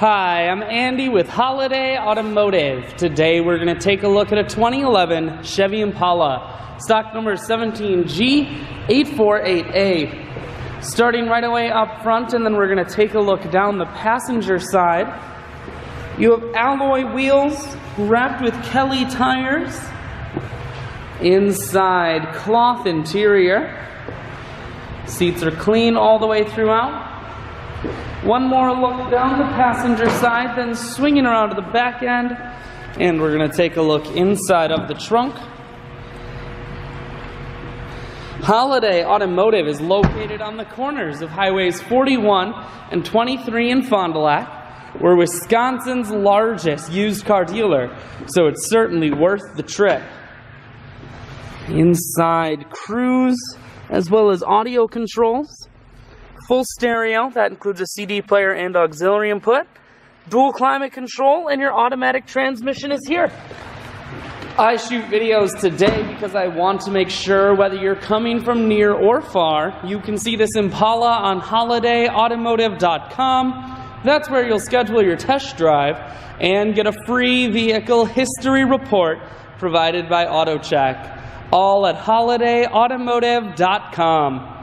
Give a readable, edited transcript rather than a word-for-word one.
Hi, I'm Andy with Holiday Automotive. Today we're going to take a look at a 2011 Chevy Impala, stock number 17G848A. Starting right away up front, and then we're going to take a look down the passenger side. You have alloy wheels wrapped with Kelly tires. Inside, cloth interior. Seats are clean all the way throughout. One more look down the passenger side, then swinging around to the back end, and we're going to take a look inside of the trunk. Holiday Automotive is located on the corners of Highways 41 and 23 in Fond du Lac. We're Wisconsin's largest used car dealer, so it's certainly worth the trip. Inside, cruise, as well as audio controls. Full stereo, that includes a CD player and auxiliary input. Dual climate control, and your automatic transmission is here. I shoot videos today because I want to make sure whether you're coming from near or far, you can see this Impala on holidayautomotive.com. That's where you'll schedule your test drive and get a free vehicle history report provided by AutoCheck. All at holidayautomotive.com.